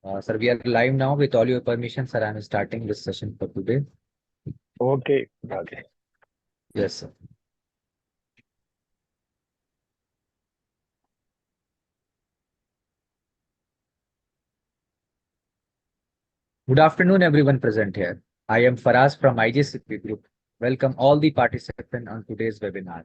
Sir, we are live now. With all your permission, sir, I'm starting this session for today. Okay. Okay. Yes, sir. Good afternoon, everyone present here. I am Faraz from IGCP Group. Welcome all the participants on today's webinar.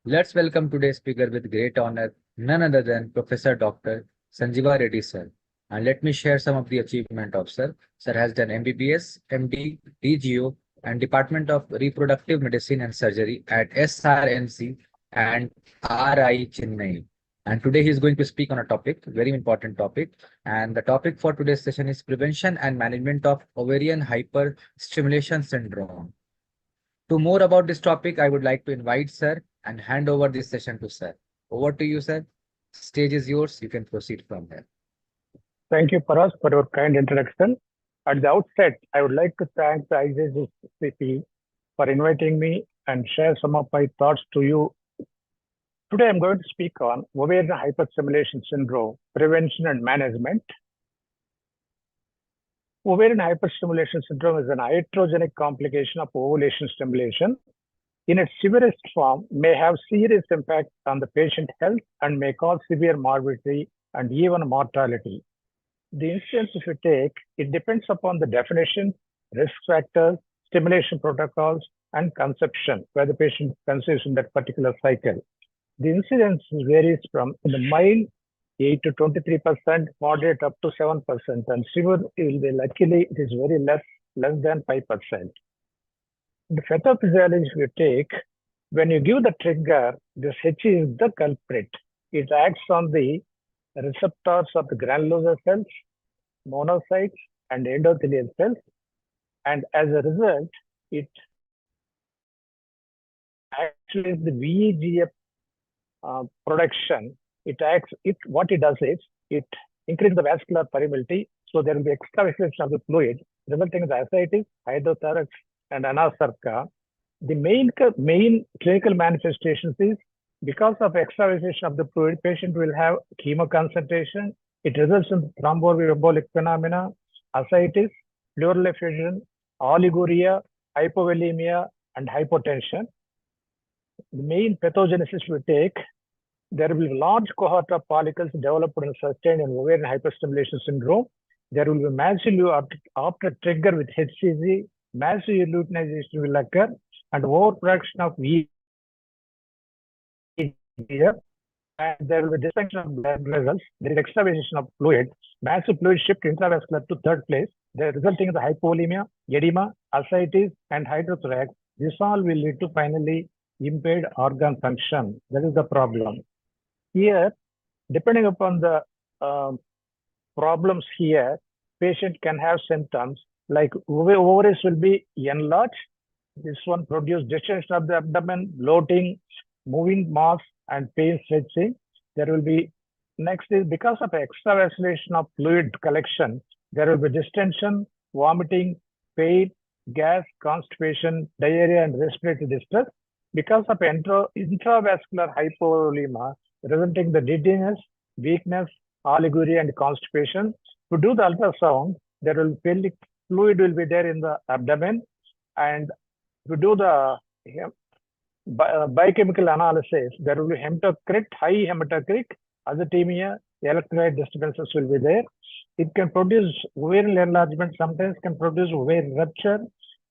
Let's welcome today's speaker with great honor, none other than Professor Dr. Sanjeeva Reddy, sir. And let me share some of the achievement of sir. Sir has done MBBS, MD, DGO, and Department of Reproductive Medicine and Surgery at SRMC and RI Chennai. And today he is going to speak on a topic, very important topic. And the topic for today's session is prevention and management of ovarian hyperstimulation syndrome. To more about this topic, I would like to invite sir and hand over this session to sir. Over to you, sir. Stage is yours. You can proceed from there. Thank you, Paras, for your kind introduction. At the outset, I would like to thank the IGCP for inviting me and share some of my thoughts to you. Today, I'm going to speak on ovarian hyperstimulation syndrome, prevention and management. Ovarian hyperstimulation syndrome is an iatrogenic complication of ovulation stimulation. In its severest form, may have serious impact on the patient health and may cause severe morbidity and even mortality. The incidence, if you take, it depends upon the definition, risk factors, stimulation protocols, and conception, where the patient conceives in that particular cycle. The incidence varies from the mild 8 to 23%, moderate up to 7%, and severe will be luckily it is very less than 5%. The pathophysiology, if you take, when you give the trigger, this H is the culprit. It acts on the receptors of the granulosa cells, monocytes, and endothelial cells. And as a result, it actually is the VEGF production. What it does is, it increases the vascular permeability. So there will be extravasation of the fluid, resulting in the ascites, hydrothorax, and anasarca. The main clinical manifestations is because of extravasation of the fluid, patient will have chemoconcentration. It results in thromboembolic phenomena, ascites, pleural effusion, oliguria, hypovolemia, and hypotension. The main pathogenesis we take, there will be a large cohort of follicles developed and sustained in ovarian hyperstimulation syndrome. There will be massive after trigger with HCG, massive luteinization will occur, and overproduction of VEGF, and there will be dysfunction of blood vessels. There is extravasation of fluid, massive fluid shift intravascular to third place, resulting in the hypovolemia, edema, ascites, and hydrothorax. This all will lead to finally impaired organ function. That is the problem. Here, depending upon the problems here, patient can have symptoms like ovaries will be enlarged. This one produce distension of the abdomen, bloating, moving mass, and pain stretching. There will be, next is because of extravasculation of fluid collection, there will be distension, vomiting, pain, gas, constipation, diarrhea, and respiratory distress. Because of intravascular hypovolemia, resulting in the dizziness, weakness, oliguria, and constipation. To do the ultrasound, there will be fluid will be there in the abdomen, and to do the biochemical analysis, there will be hematocrit, high hematocrit, azotemia, electrolyte disturbances will be there. It can produce ovarian enlargement, sometimes can produce ovarian rupture.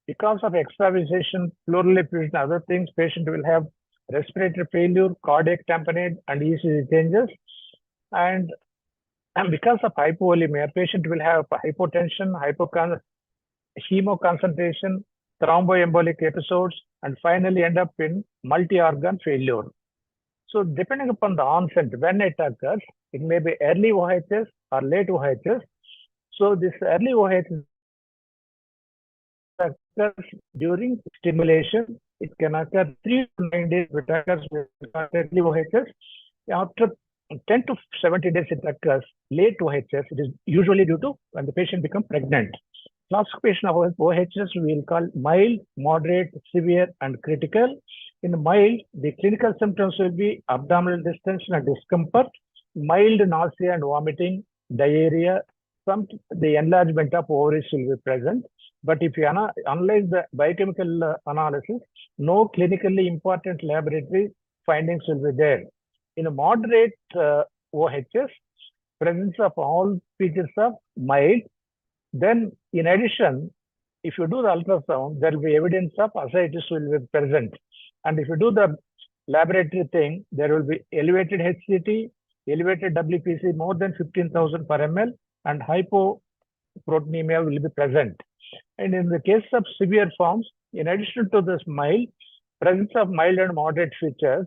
Because of extravasation, pleural effusion, other things, patient will have respiratory failure, cardiac tamponade, and ECG changes. And because of hypovolemia, patient will have hypotension, hemoconcentration, thromboembolic episodes, and finally end up in multi-organ failure. So depending upon the onset, when it occurs, it may be early OHS or late OHS. So this early OHS occurs during stimulation. It can occur 3 to 9 days, it occurs with early OHS. After 10 to 70 days, it occurs late OHS. It is usually due to when the patient becomes pregnant. Classification of OHS we will call mild, moderate, severe, and critical. In the mild, the clinical symptoms will be abdominal distension and discomfort, mild nausea and vomiting, diarrhea, the enlargement of ovaries will be present. But if you analyze the biochemical analysis, no clinically important laboratory findings will be there. In a moderate OHS, presence of all features of mild. Then, in addition, if you do the ultrasound, there will be evidence of ascites will be present. And if you do the laboratory thing, there will be elevated HCT, elevated WPC more than 15,000 per ml, and hypoproteinemia will be present. And in the case of severe forms, in addition to this mild, presence of mild and moderate features,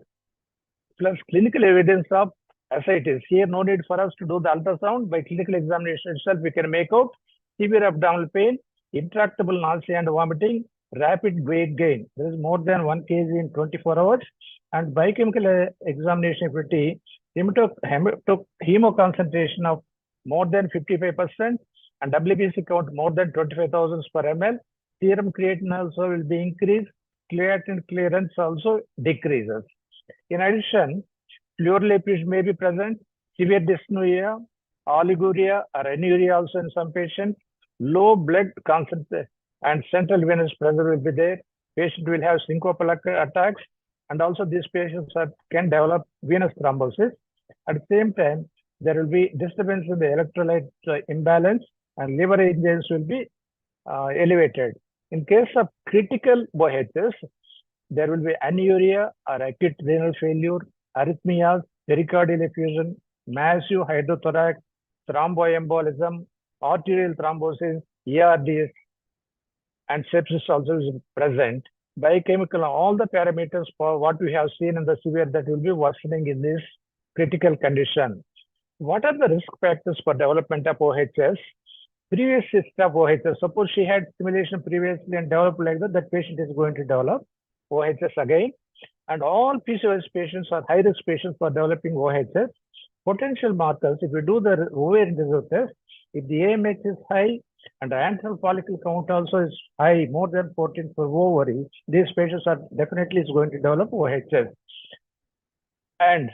plus clinical evidence of ascites. Here, no need for us to do the ultrasound. By clinical examination itself, we can make out severe abdominal pain, intractable nausea and vomiting, rapid weight gain. There is more than 1 kg in 24 hours. And biochemical examination ability, hemo concentration of more than 55%, and WBC count more than 25,000 per ml. Serum creatinine also will be increased. Creatinine clearance also decreases. In addition, pleural may be present, severe dyspnea, oliguria or anuria also in some patients, low blood concentration and central venous pressure will be there. Patient will have syncopal attacks, and also these patients can develop venous thrombosis. At the same time, there will be disturbance in the electrolyte imbalance, and liver enzymes will be elevated. In case of critical OHS, there will be anuria or acute renal failure, arrhythmias, pericardial effusion, massive hydrothorax, thromboembolism, arterial thrombosis, ERDs, and sepsis also is present. Biochemical, all the parameters for what we have seen in the severe that will be worsening in this critical condition. What are the risk factors for development of OHS? Previous history of OHS, suppose she had stimulation previously and developed like that, that patient is going to develop OHS again. And all PCOS patients are high-risk patients for developing OHS. Potential markers, if you do the ovarian disease test, if the AMH is high and the antral follicle count also is high, more than 14 per ovary, these patients are definitely going to develop OHS. And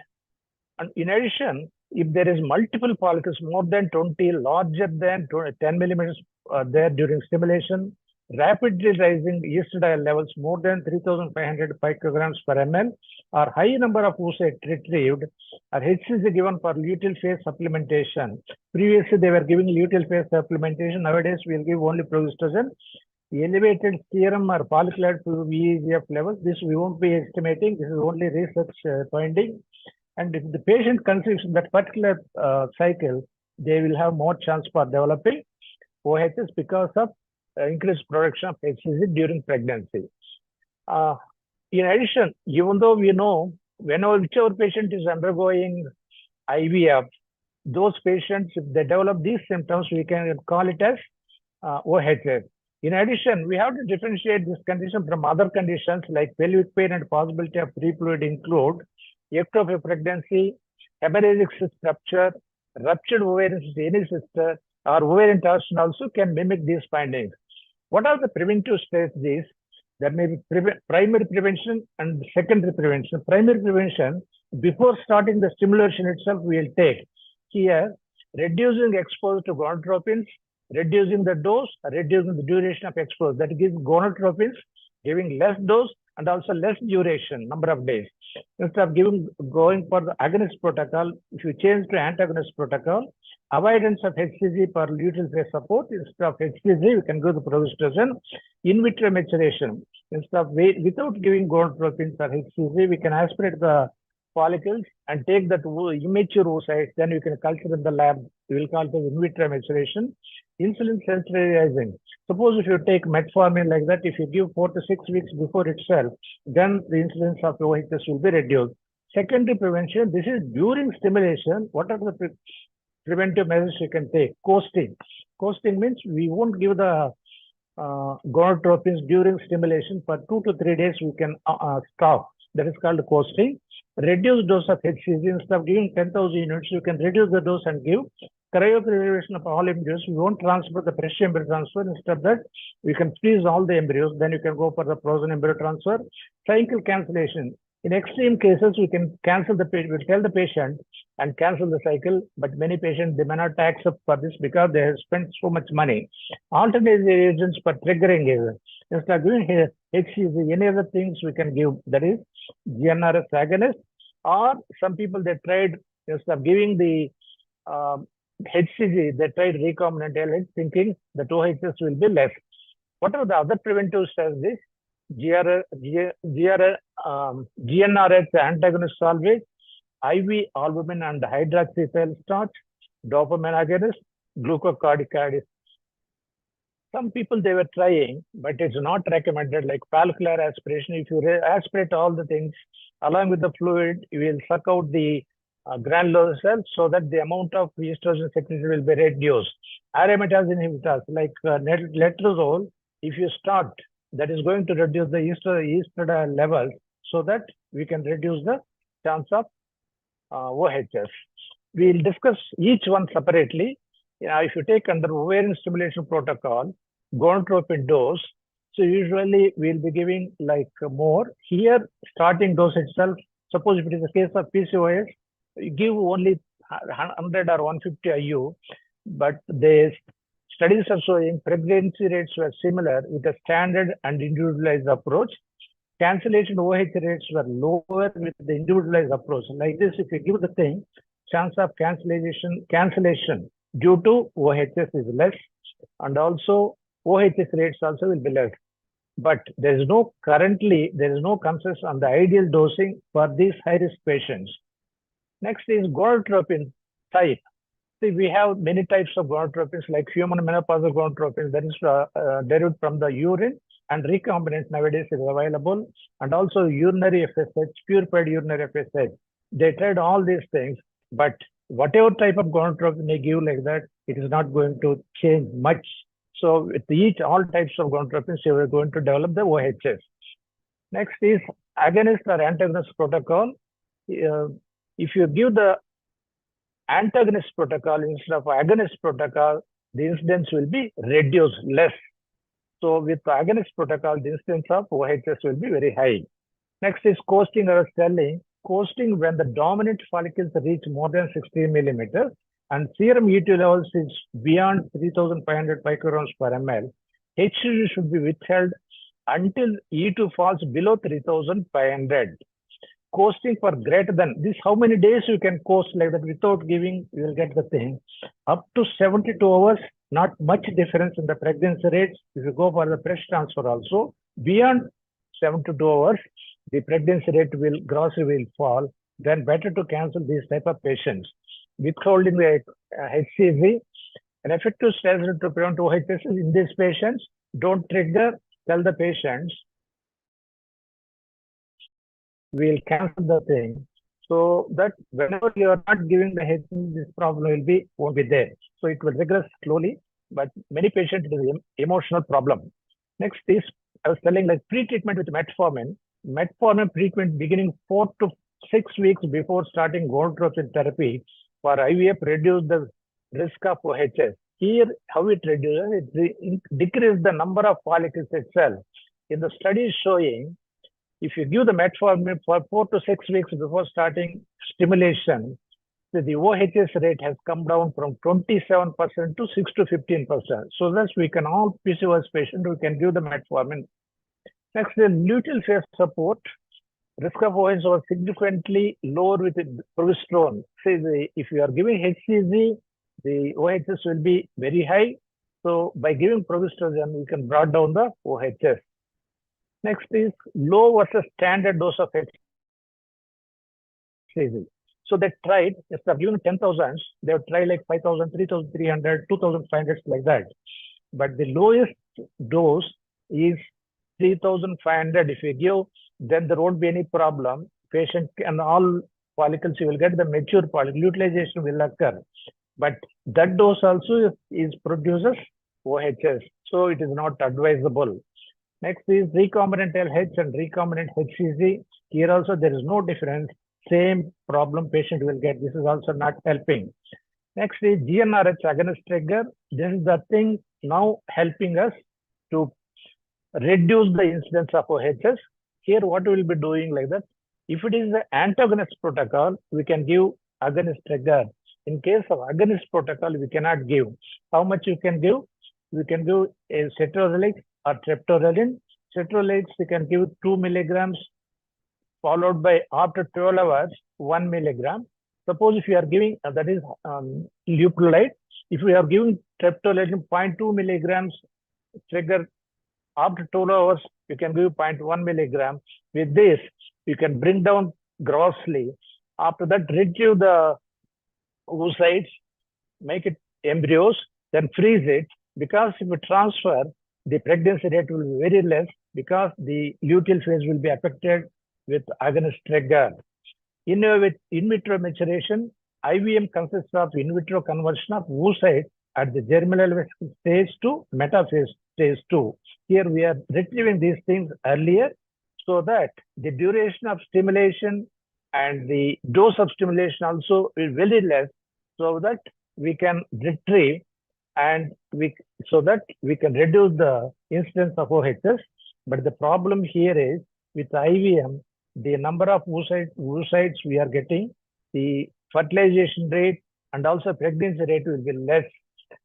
in addition, if there is multiple follicles more than 20, larger than 10 millimeters there during stimulation, rapidly rising estradiol levels more than 3,500 picograms per ml, or high number of oocytes retrieved, or HCG given for luteal phase supplementation. Previously, they were giving luteal phase supplementation. Nowadays, we'll give only progesterone. Elevated serum or follicular VEGF levels, this we won't be estimating. This is only research finding. And if the patient conceives in that particular cycle, they will have more chance for developing OHS because of increased production of HCG during pregnancy. In addition, even though we know whichever patient is undergoing IVF, those patients, if they develop these symptoms, we can call it as OHS. In addition, we have to differentiate this condition from other conditions like pelvic pain and possibility of pre-fluid include ectopic pregnancy, hemorrhagic cyst rupture, ruptured ovarian cyst, or ovarian torsion also can mimic these findings. What are the preventive strategies? There may be primary prevention and secondary prevention. Primary prevention, before starting the stimulation itself, we will take here reducing exposure to gonadotropins, reducing the dose, reducing the duration of exposure. That gives gonadotropins, giving less dose and also less duration, number of days. Instead of going for the agonist protocol, if you change to antagonist protocol, avoidance of HCG for luteal phase support, instead of HCG, we can go to progesterone. In vitro maturation, instead of without giving gonadotropins or HCG, we can aspirate the follicles and take that immature oocytes, then you can culture in the lab. We will call it in vitro maturation. Insulin sensitizing. Suppose if you take metformin like that, if you give 4 to 6 weeks before itself, then the incidence of OHS will be reduced. Secondary prevention, this is during stimulation. What are the preventive measures you can take? Coasting. Coasting means we won't give the gonadotropins during stimulation for 2 to 3 days. We can stop. That is called coasting. Reduce dose of HCG. Instead of giving 10,000 units, you can reduce the dose and give cryopreservation of all embryos. We won't transfer the fresh embryo transfer. Instead of that, we can freeze all the embryos. Then you can go for the frozen embryo transfer. Cycle cancellation. In extreme cases, we can cancel the patient, we tell the patient and cancel the cycle, but many patients, they may not accept for this because they have spent so much money. Alternate agents for triggering is, instead of giving HCG, any other things we can give, that is GnRH agonist, or some people, they tried, instead of giving the HCG, they tried recombinant LH thinking the 2HS will be less. What are the other preventive strategies? GnRH antagonist salvage, IV albumin and hydroxyethyl starch, dopamine agonist, glucocorticoids. Some people, they were trying, but it's not recommended, like follicular aspiration. If you aspirate all the things along with the fluid, you will suck out the granular cells so that the amount of estrogen secretion will be reduced. Aromatase inhibitors like letrozole, if you start, that is going to reduce the estrogen levels so that we can reduce the chance of OHS. We'll discuss each one separately. If you take under ovarian stimulation protocol, gonadotropin dose, so usually we'll be giving like more. Here, starting dose itself, suppose if it is a case of PCOS, you give only 100 or 150 IU, but the studies are showing pregnancy rates were similar with a standard and individualized approach. Cancellation OH rates were lower with the individualized approach. Like this, if you give the thing, chance of cancellation due to OHS is less, and also OHS rates also will be less. But there is no consensus on the ideal dosing for these high-risk patients. Next is gonadotropin type. See, we have many types of gonadotropins, like human menopausal gonadotropins, that is derived from the urine, and recombinant nowadays is available, and also urinary FSH, purified urinary FSH. They tried all these things, but whatever type of gonadotropin they give like that, it is not going to change much. So with all types of gonadotropins, you are going to develop the OHS. Next is agonist or antagonist protocol. If you give the antagonist protocol instead of agonist protocol, the incidence will be reduced less. So with the agonist protocol, the incidence of OHS will be very high. Next is coasting. I was telling, coasting when the dominant follicles reach more than 16 millimeters and serum ET levels is beyond 3,500 micrograms per ml, HCG should be withheld until E2 falls below 3,500. Coasting for greater than this, how many days you can coast like that without giving, you will get the thing. Up to 72 hours, not much difference in the pregnancy rates. If you go for the breast transfer also, beyond 72 hours, the pregnancy rate will grossly will fall. Then better to cancel these type of patients. Withholding the HCG, an effective strategy to prevent OHS in these patients, don't trigger, tell the patients, we'll cancel the thing. So that whenever you are not giving the HCG, this problem won't be there. So it will regress slowly, but many patients it is an emotional problem. Next is, I was telling like pre-treatment with metformin. Metformin treatment beginning 4 to 6 weeks before starting gonadotropin therapy for IVF reduce the risk of OHS. Here, how it reduces, it decreases the number of follicles itself. In the studies showing, if you give the metformin for 4 to 6 weeks before starting stimulation, the OHS rate has come down from 27% to 6 to 15%. So that we can all PCOS patients, we can give the metformin. Next, the luteal phase support. Risk of OHS was significantly lower with progesterone. Say if you are giving HCG, the OHS will be very high. So by giving progesterone, we can bring down the OHS. Next is low versus standard dose of HCG. So they tried, instead of giving 10,000, they would try like 5,000, 3,300, 2,500, like that. But the lowest dose is 3,500. If you give, then there won't be any problem. Patient and all follicles, you will get the mature follicle. Utilization will occur. But that dose also produces OHS. So it is not advisable. Next is recombinant LH and recombinant HCG. Here also there is no difference. Same problem patient will get. This is also not helping. Next is GnRH agonist trigger. This is the thing now helping us to reduce the incidence of OHS. Here what we will be doing like that. If it is the antagonist protocol, we can give agonist trigger. In case of agonist protocol, we cannot give. How much you can give? We can give a cetrorelix or triptorelin. Cetrorelix, we can give 2 milligrams, followed by after 12 hours, 1 milligram. Suppose if you are giving, that is leuprolide, if we are giving triptorelin 0.2 milligrams trigger after 12 hours, you can give 0.1 milligram. With this, you can bring down grossly. After that, retrieve the oocytes, make it embryos, then freeze it. Because if we transfer, the pregnancy rate will be very less because the luteal phase will be affected with agonist trigger. In vitro maturation, IVM consists of in vitro conversion of oocyte at the germinal stage to metaphase stage 2. Here we are retrieving these things earlier so that the duration of stimulation and the dose of stimulation also is very less, so that we can retrieve and so that we can reduce the incidence of OHS. But the problem here is with IVM, the number of oocytes we are getting, the fertilization rate and also pregnancy rate will be less.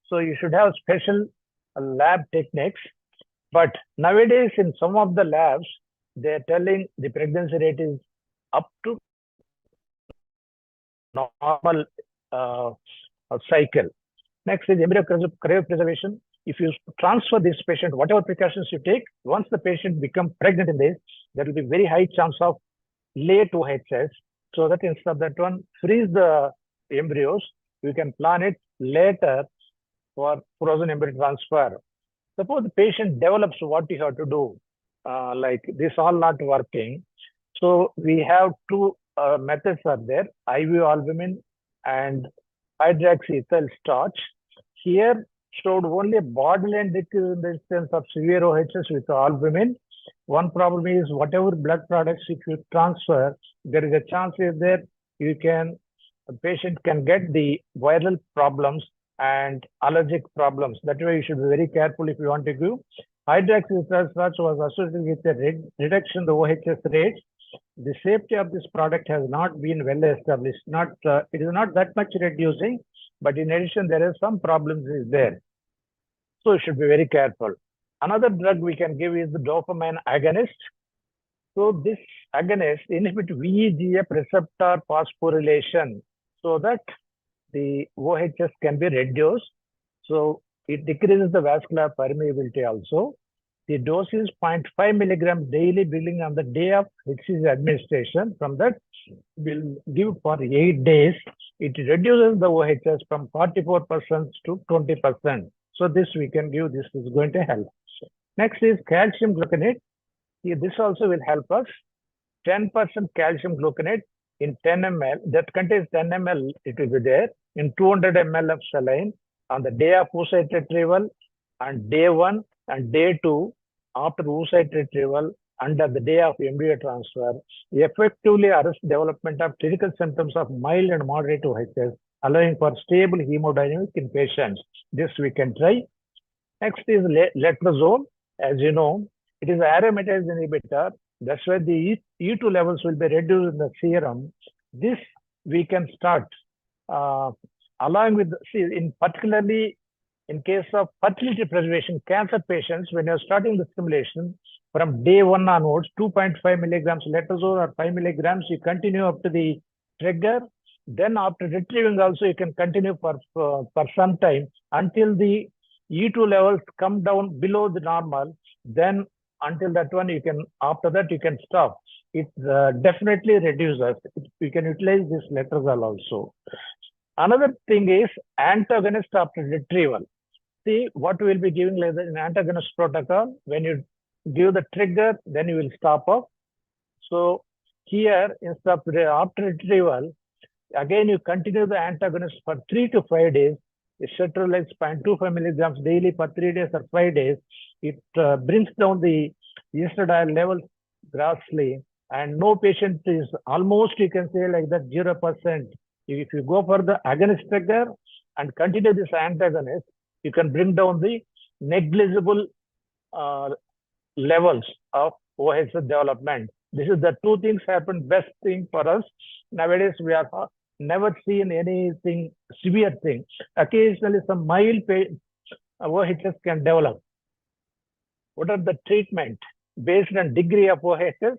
So you should have special lab techniques. But nowadays in some of the labs, they are telling the pregnancy rate is up to normal cycle. Next is embryo cryopreservation. If you transfer this patient, whatever precautions you take, once the patient becomes pregnant in this, there will be very high chance of late OHS. So that instead of that one, freeze the embryos. You can plan it later for frozen embryo transfer. Suppose the patient develops, what you have to do, like this all not working. So we have two methods are there, IV albumin and hydroxyethyl starch. Here showed only borderline decrease in the incidence of severe OHS with albumin. One problem is whatever blood products if you transfer, there is a chance that a patient can get the viral problems and allergic problems. That way you should be very careful if you want to give. Hydroxyethyl starch was associated with a reduction in the OHS rate. The safety of this product has not been well established. It is not that much reducing, but in addition, there are some problems is there. So you should be very careful. Another drug we can give is the dopamine agonist. So this agonist inhibits VEGF receptor phosphorylation so that the OHS can be reduced. So it decreases the vascular permeability also. The dose is 0.5 milligram daily beginning on the day of HCG administration. From that, we'll give for 8 days. It reduces the OHS from 44% to 20%. So this we can give, this is going to help. Next is calcium gluconate. This also will help us. 10% calcium gluconate in 10 ml, that contains 10 ml, it will be there, in 200 ml of saline on the day of oocyte retrieval and day 1 and day 2 after oocyte retrieval under the day of embryo transfer, effectively arrest development of clinical symptoms of mild and moderate OHS, allowing for stable hemodynamics in patients. This we can try. Next is letrozole. As you know, it is aromatase inhibitor. That's why the E2 levels will be reduced in the serum. This we can start along with, in particularly in case of fertility preservation, cancer patients, when you're starting the stimulation, from day 1 onwards, 2.5 milligrams letrozole or 5 milligrams, you continue up to the trigger. Then after retrieving also, you can continue for some time until the E2 levels come down below the normal. Then until that one, after that, you can stop. It definitely reduces. You can utilize this letrozole also. Another thing is antagonist after retrieval. See what we will be giving like in antagonist protocol. When you give the trigger, then you will stop off. So here, instead of after retrieval, again you continue the antagonist for 3 to 5 days. It cetrorelix 0.25 milligrams daily for 3 days or 5 days. It brings down the estradiol levels grossly, and no patient is almost, you can say like that, 0%. If you go for the agonist trigger and continue this antagonist, you can bring down the negligible levels of OHS development. This is the two things happen. Best thing for us nowadays. We are never seen anything severe thing. Occasionally, some mild pain, OHS can develop. What are the treatment based on degree of OHS?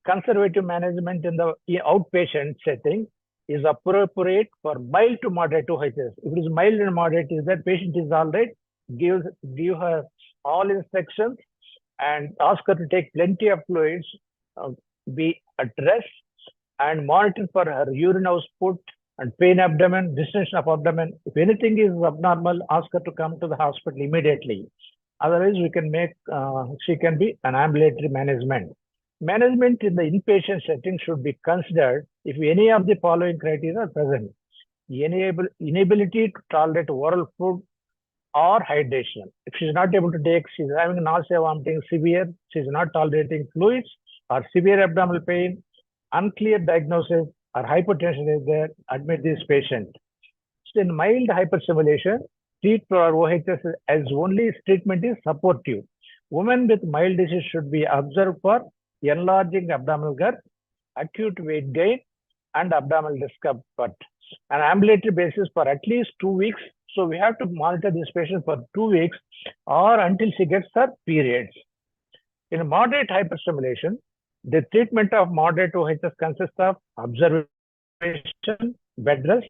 Conservative management in the outpatient setting is appropriate for mild to moderate OHS. If it is mild and moderate, is that patient is all right, give her all instructions and ask her to take plenty of fluids, uh, be at rest, and monitor for her urine output and pain abdomen, distension of abdomen. If anything is abnormal, ask her to come to the hospital immediately. Otherwise, we can make she can be an ambulatory management. Management in the inpatient setting should be considered if any of the following criteria are present. Inability to tolerate oral food or hydration. If she's not able to take, she's having nausea, vomiting, severe, she's not tolerating fluids or severe abdominal pain, unclear diagnosis or hypertension is there, admit this patient. So in mild hyperstimulation, treat for OHS as only treatment is supportive. Women with mild disease should be observed for enlarging abdominal girth, acute weight gain, and abdominal discomfort. An ambulatory basis for at least 2 weeks. So we have to monitor this patient for 2 weeks or until she gets her periods. In moderate hyperstimulation, the treatment of moderate OHS consists of observation, bed rest,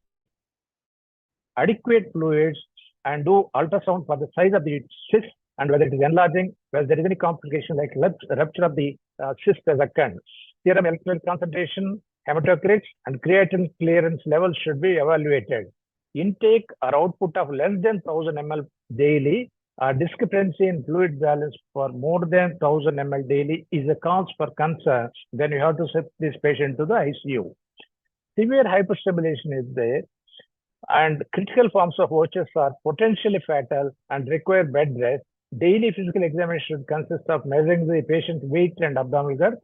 adequate fluids, and do ultrasound for the size of the cyst and whether it is enlarging, whether there is any complication like rupture of the cyst has occurred. Serum electrolyte concentration, hematocrits, and creatinine clearance levels should be evaluated. Intake or output of less than 1000 ml daily or discrepancy in fluid balance for more than 1000 ml daily is a cause for concern. Then you have to send this patient to the ICU. Severe hyperstimulation is there, and critical forms of OHS are potentially fatal and require bed rest. Daily physical examination should consist of measuring the patient's weight and abdominal girth.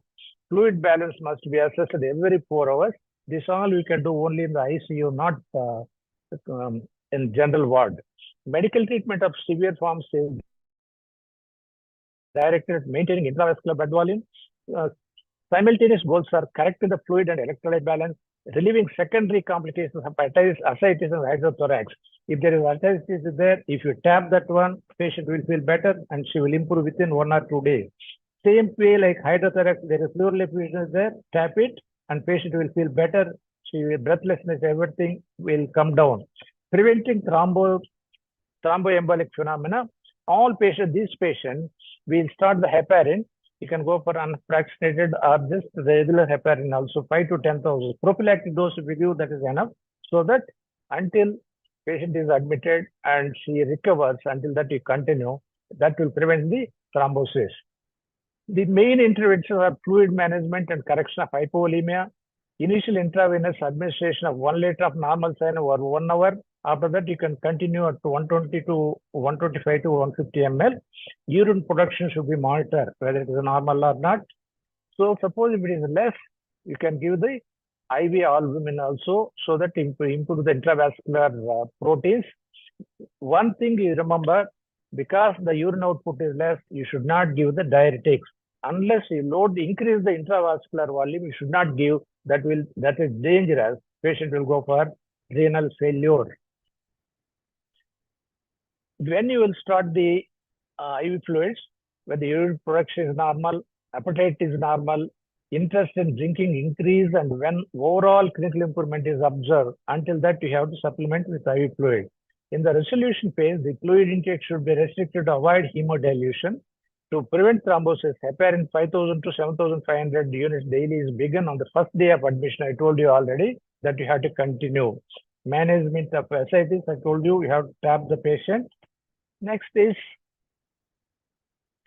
Fluid balance must be assessed every 4 hours. This all we can do only in the ICU, not in general ward. Medical treatment of severe forms is directed at maintaining intravascular blood volume. Simultaneous goals are correcting the fluid and electrolyte balance, relieving secondary complications of ascites and hydrothorax. If there is ascites there, if you tap that one, patient will feel better and she will improve within 1 or 2 days. Same way like hydrothorax, there is pleural effusion there, tap it and patient will feel better. She will breathlessness, everything will come down. Preventing thromboembolic phenomena. All patients, these patients, will start the heparin. You can go for unfractionated or just regular heparin also, 5 to 10,000. Prophylactic dose if you give, that is enough. So that until patient is admitted and she recovers, until that you continue, that will prevent the thrombosis. The main interventions are fluid management and correction of hypovolemia, initial intravenous administration of 1 liter of normal saline over 1 hour. After that, you can continue at 120 to 125 to 150 ml. Urine production should be monitored, whether it is normal or not. So suppose if it is less, you can give the IV albumin also, so that improve the intravascular proteins. One thing you remember, because the urine output is less, you should not give the diuretics. Unless you increase the intravascular volume, you should not give. That is dangerous. Patient will go for renal failure. When you will start the IV fluids, when the urine production is normal, appetite is normal, interest in drinking increase, and when overall clinical improvement is observed, until that you have to supplement with IV fluid. In the resolution phase, the fluid intake should be restricted to avoid hemodilution. To prevent thrombosis, heparin 5,000 to 7,500 units daily is begun on the first day of admission. I told you already that you have to continue. Management of ascites, I told you have to tap the patient. Next is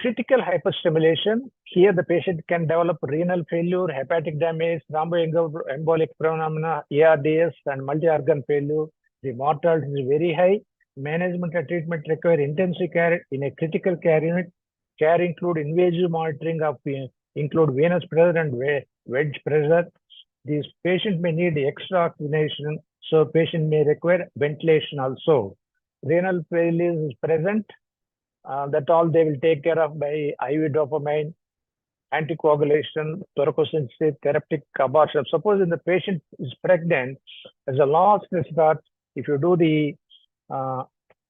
critical hyperstimulation. Here the patient can develop renal failure, hepatic damage, thromboembolic phenomena, ARDS, and multi-organ failure. The mortality is very high. Management and treatment require intensive care in a critical care unit. Care include invasive monitoring of include venous pressure and wedge pressure. These patients may need extra oxygenation, so patient may require ventilation also. Renal failure is present. That all they will take care of by IV dopamine. anticoagulation, thoracosensitive, therapeutic abortion. Suppose if the patient is pregnant, there's a last resort. If you do the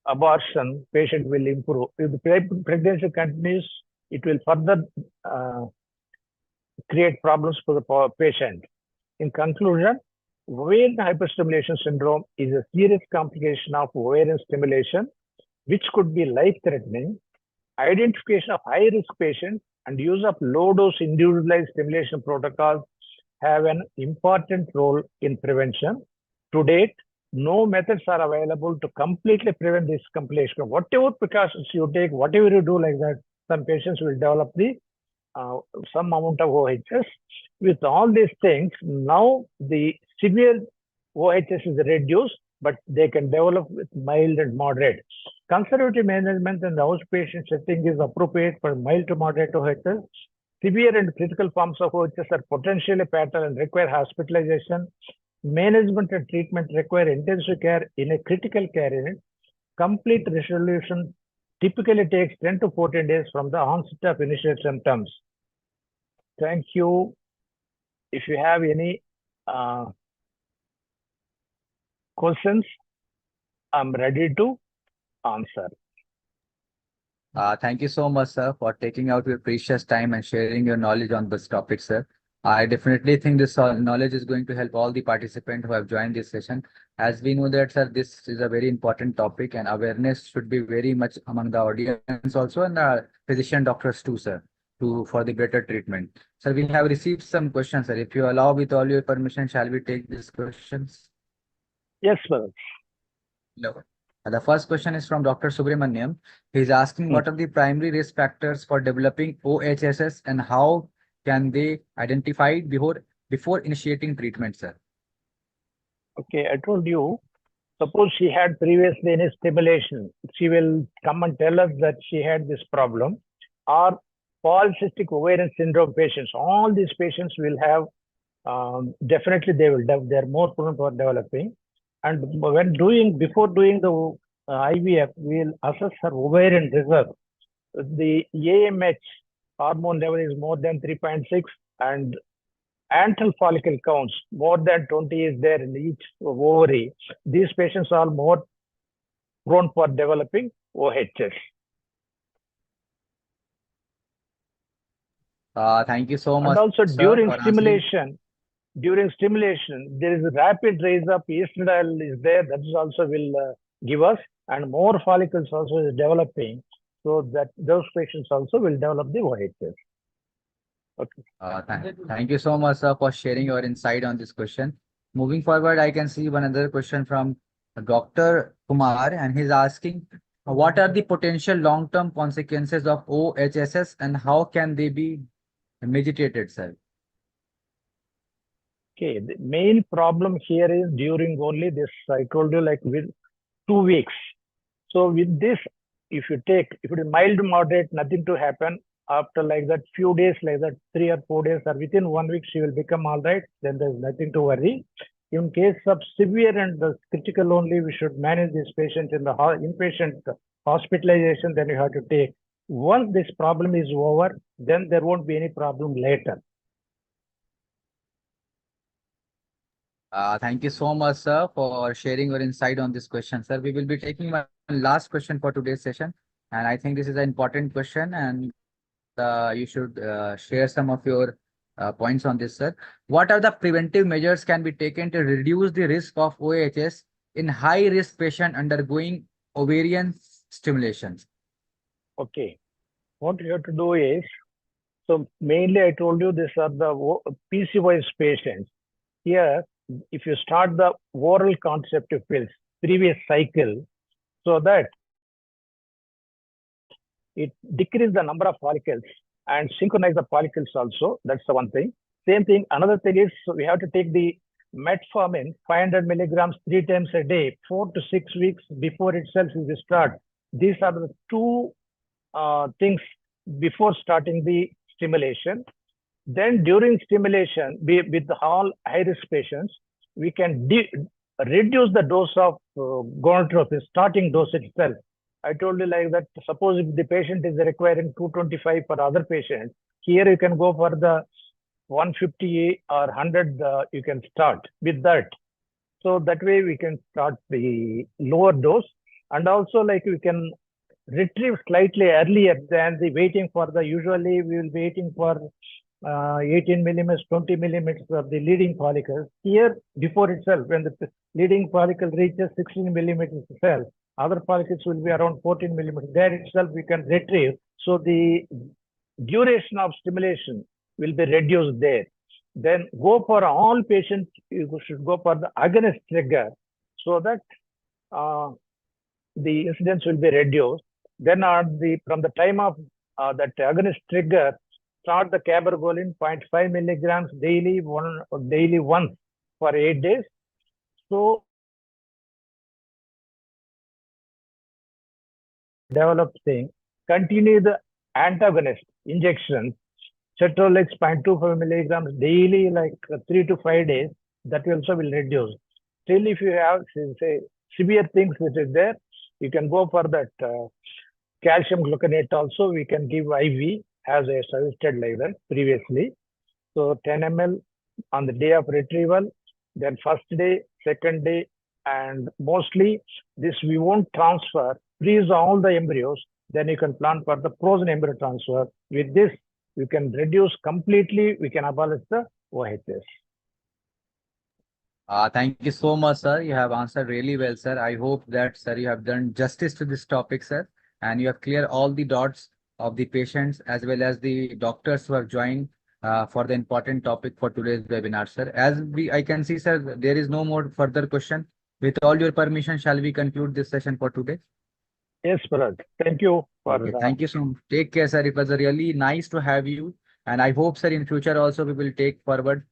abortion, patient will improve. If the pregnancy continues, it will further create problems for the patient. In conclusion, ovarian hyperstimulation syndrome is a serious complication of ovarian stimulation, which could be life-threatening. Identification of high-risk patients and use of low-dose individualized stimulation protocols have an important role in prevention. To date, no methods are available to completely prevent this complication. Whatever precautions you take, whatever you do like that, some patients will develop some amount of OHS. With all these things, now the severe OHS is reduced, but they can develop with mild and moderate. Conservative management in the outpatient setting is appropriate for mild to moderate OHS. Severe and critical forms of OHS are potentially fatal and require hospitalization. Management and treatment require intensive care in a critical care unit. Complete resolution typically takes 10 to 14 days from the onset of initial symptoms. Thank you. If you have any questions, I'm ready to answer. Thank you so much, sir, for taking out your precious time and sharing your knowledge on this topic, sir. I definitely think this knowledge is going to help all the participants who have joined this session. As we know that, sir, this is a very important topic and awareness should be very much among the audience also and the physician doctors too, sir, for the better treatment. Sir, we have received some questions, sir. If you allow with all your permission, shall we take these questions? Yes, sir. No. The first question is from Dr. Subramaniam. He's asking what are the primary risk factors for developing OHSS and how can they identified before initiating treatment, sir? Okay, I told you, suppose she had previously any stimulation, she will come and tell us that she had this problem. Or polycystic ovarian syndrome patients, all these patients will have, definitely they're more prone for developing. And before doing the IVF, we'll assess her ovarian reserve. The AMH hormone level is more than 3.6 and antral follicle counts more than 20 is there in each ovary. These patients are more prone for developing OHS. Thank you so much. And also sir, during for answering. stimulation, there is a rapid raise up estradiol is there. That is also will give us, and more follicles also is developing, so that those patients also will develop the OHS. Okay. Thank you so much, sir, for sharing your insight on this question. Moving forward, I can see one other question from Dr. Kumar, and he's asking, what are the potential long-term consequences of OHSS and how can they be mitigated, sir? Okay, the main problem here is during only this, I told you, like with 2 weeks. So with this, if it is mild to moderate, nothing to happen. After like that, few days, like that, 3 or 4 days, or within 1 week, she will become all right. Then there's nothing to worry. In case of severe and the critical only, we should manage this patient in the inpatient hospitalization. Then you have to take. Once this problem is over, then there won't be any problem later. Thank you so much, sir, for sharing your insight on this question, sir. We will be taking one last question for today's session, and I think this is an important question, and you should share some of your points on this, sir. What are the preventive measures can be taken to reduce the risk of OHS in high-risk patient undergoing ovarian stimulations? Okay, what you have to do is, so mainly I told you these are the PCOS patients. Here, if you start the oral contraceptive pills, previous cycle, so that it decreases the number of follicles and synchronize the follicles also. That's the one thing. Same thing, another thing is, so we have to take the metformin, 500 milligrams 3 times a day, 4 to 6 weeks before itself is start. These are the two things before starting the stimulation. Then during stimulation, with all high-risk patients, we can reduce the dose of gonadotropin, starting dose itself. I told you like that, suppose if the patient is requiring 225 for other patients, Here you can go for the 150 or 100, you can start with that. So that way we can start the lower dose, and also like we can retrieve slightly earlier than the waiting for the, usually we will be waiting for 18 millimeters, 20 millimeters of the leading follicles. Here, before itself, when the leading follicle reaches 16 millimeters itself, other follicles will be around 14 millimeters. There itself, we can retrieve. So the duration of stimulation will be reduced there. Then go for all patients, you should go for the agonist trigger so that the incidence will be reduced. Then from the time of that agonist trigger, start the cabergoline 0.5 milligrams daily, daily once for 8 days. So developed thing, continue the antagonist injections, cetrorelix 0.25 milligrams daily, like 3 to 5 days. That also will reduce. Still, if you have say severe things which is there, you can go for that calcium gluconate also. We can give IV as a suggested level previously. So 10 ml on the day of retrieval, then first day, second day, and mostly this we won't transfer, freeze all the embryos, then you can plan for the frozen embryo transfer. With this, you can reduce completely, we can abolish the OHS. Thank you so much, sir. You have answered really well, sir. I hope that, sir, you have done justice to this topic, sir, and you have cleared all the doubts of the patients as well as the doctors who have joined for the important topic for today's webinar, sir. I can see, sir, there is no more further question. With all your permission, shall we conclude this session for today? Yes, Parag. Thank you for Okay, thank you so much. Take care, sir. It was really nice to have you, and I hope, sir, in future also we will take forward